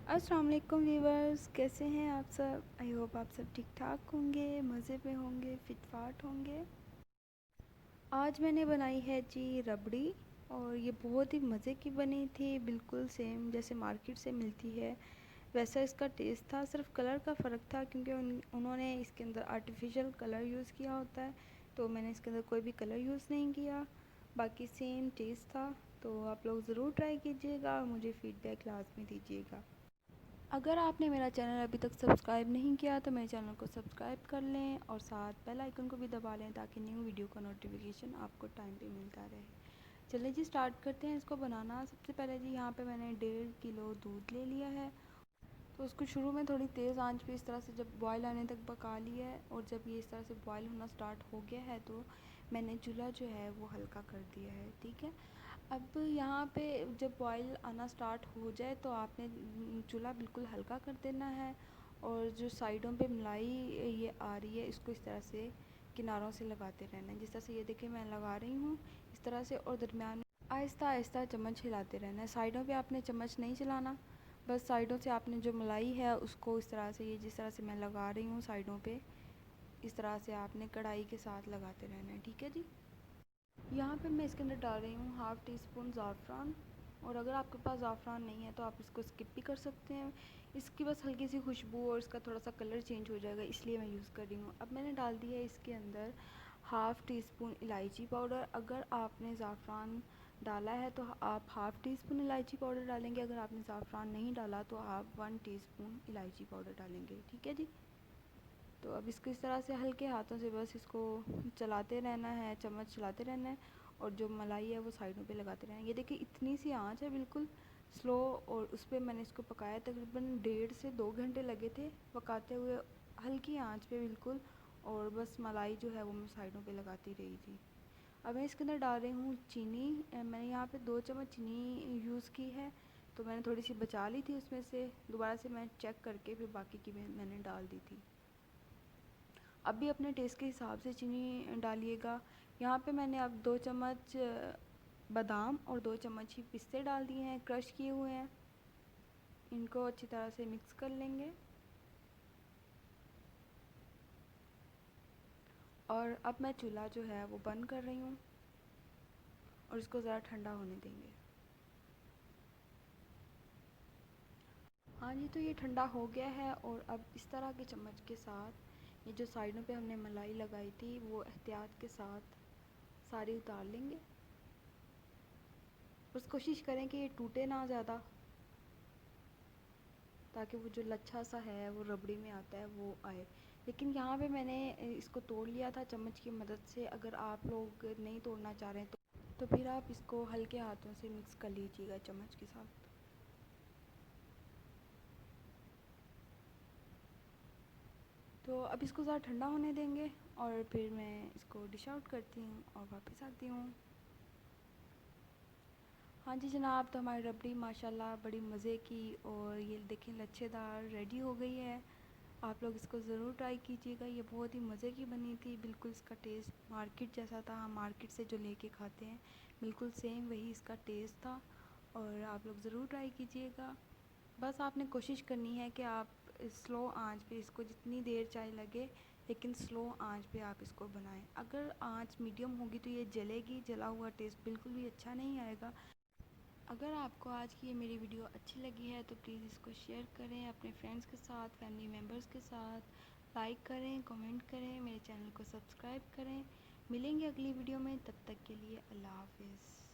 अस्सलाम वालेकुम व्यूवर्स, कैसे हैं आप सब। आई होप आप सब ठीक ठाक होंगे, मज़े में होंगे, फिट फाट होंगे। आज मैंने बनाई है जी रबड़ी, और ये बहुत ही मज़े की बनी थी, बिल्कुल सेम जैसे मार्केट से मिलती है वैसा इसका टेस्ट था। सिर्फ कलर का फ़र्क था क्योंकि उन्होंने इसके अंदर आर्टिफिशियल कलर यूज़ किया होता है, तो मैंने इसके अंदर कोई भी कलर यूज़ नहीं किया। बाकी सेम टेस्ट था। तो आप लोग ज़रूर ट्राई कीजिएगा और मुझे फ़ीडबैक लाजमी दीजिएगा। अगर आपने मेरा चैनल अभी तक सब्सक्राइब नहीं किया तो मेरे चैनल को सब्सक्राइब कर लें और साथ बेल आइकन को भी दबा लें ताकि न्यू वीडियो का नोटिफिकेशन आपको टाइम पे मिलता रहे। चलिए जी स्टार्ट करते हैं इसको बनाना। सबसे पहले जी यहाँ पे मैंने 1.5 किलो दूध ले लिया है। तो उसको शुरू में थोड़ी तेज़ आंच पे इस तरह से जब बॉयल आने तक पका लिया है, और जब ये इस तरह से बॉयल होना स्टार्ट हो गया है तो मैंने चूल्हा जो है वो हल्का कर दिया है। ठीक है। अब यहाँ पे जब बॉयल आना स्टार्ट हो जाए तो आपने चूल्हा बिल्कुल हल्का कर देना है, और जो साइडों पे मलाई ये आ रही है इसको इस तरह से किनारों से लगाते रहना है। जिस तरह से ये देखिए मैं लगा रही हूँ इस तरह से, और दरमियान में आहिस्ता आहिस्ता चम्मच हिलाते रहना है। साइडों पे आपने चम्मच नहीं चलाना, बस साइडों से आपने जो मलाई है उसको इस तरह से, ये जिस तरह से मैं लगा रही हूँ साइडों पे, इस तरह से आपने कढ़ाई के साथ लगाते रहना है। ठीक है जी। यहाँ पे मैं इसके अंदर डाल रही हूँ हाफ़ टी स्पून ज़ाफ़रान, और अगर आपके पास ज़ाफ़रान नहीं है तो आप इसको स्किप भी कर सकते हैं। इसकी बस हल्की सी खुशबू और इसका थोड़ा सा कलर चेंज हो जाएगा, इसलिए मैं यूज़ कर रही हूँ। अब मैंने डाल दी है इसके अंदर हाफ़ टी स्पून इलायची पाउडर। अगर आपने ज़ाफ़रान डाला है तो आप हाफ़ टी स्पून इलायची पाउडर डालेंगे, अगर आपने ज़ाफ़रान नहीं डाला तो आप 1 टीस्पून इलायची पाउडर डालेंगे। ठीक है जी। तो अब इसको इस तरह से हल्के हाथों से बस इसको चलाते रहना है, चम्मच चलाते रहना है, और जो मलाई है वो साइडों पे लगाते रहना है। ये देखिए इतनी सी आंच है, बिल्कुल स्लो, और उस पर मैंने इसको पकाया तकरीबन 1.5 से 2 घंटे लगे थे पकाते हुए, हल्की आंच पे बिल्कुल। और बस मलाई जो है वो मैं साइडों पे लगाती रही थी। अब मैं इसके अंदर डाल रही हूँ चीनी। मैंने यहाँ पे 2 चम्मच चीनी यूज़ की है, तो मैंने थोड़ी सी बचा ली थी उसमें से, दोबारा से मैं चेक करके फिर बाकी की मैंने डाल दी थी। अब भी अपने टेस्ट के हिसाब से चीनी डालिएगा। यहाँ पे मैंने अब 2 चम्मच बादाम और 2 चम्मच ही पिस्ते डाल दिए हैं, क्रश किए हुए हैं। इनको अच्छी तरह से मिक्स कर लेंगे, और अब मैं चूल्हा जो है वो बंद कर रही हूँ और इसको ज़रा ठंडा होने देंगे। हाँ जी, तो ये ठंडा हो गया है, और अब इस तरह के चम्मच के साथ ये जो साइडों पे हमने मलाई लगाई थी वो एहतियात के साथ सारी उतार लेंगे। बस कोशिश करें कि ये टूटे ना ज़्यादा, ताकि वो जो लच्छा सा है वो रबड़ी में आता है वो आए। लेकिन यहाँ पे मैंने इसको तोड़ लिया था चम्मच की मदद से। अगर आप लोग नहीं तोड़ना चाह रहे हैं तो फिर आप इसको हल्के हाथों से मिक्स कर लीजिएगा चम्मच के साथ। तो अब इसको ज़रा ठंडा होने देंगे, और फिर मैं इसको डिश आउट करती हूँ और वापस आती हूँ। हाँ जी जनाब, तो हमारी रबड़ी माशाल्लाह बड़ी मज़े की, और ये देखें लच्छेदार रेडी हो गई है। आप लोग इसको ज़रूर ट्राई कीजिएगा, ये बहुत ही मज़े की बनी थी। बिल्कुल इसका टेस्ट मार्केट जैसा था, हम मार्केट से जो लेके खाते हैं बिल्कुल सेम वही इसका टेस्ट था, और आप लोग ज़रूर ट्राई कीजिएगा। बस आपने कोशिश करनी है कि आप स्लो आंच पे इसको जितनी देर चाहे लगे, लेकिन स्लो आंच पे आप इसको बनाएं। अगर आंच मीडियम होगी तो ये जलेगी, जला हुआ टेस्ट बिल्कुल भी अच्छा नहीं आएगा। अगर आपको आज की ये मेरी वीडियो अच्छी लगी है तो प्लीज़ इसको शेयर करें अपने फ्रेंड्स के साथ, फैमिली मेम्बर्स के साथ, लाइक करें, कमेंट करें, मेरे चैनल को सब्सक्राइब करें। मिलेंगे अगली वीडियो में, तब तक के लिए अल्लाह हाफिज़।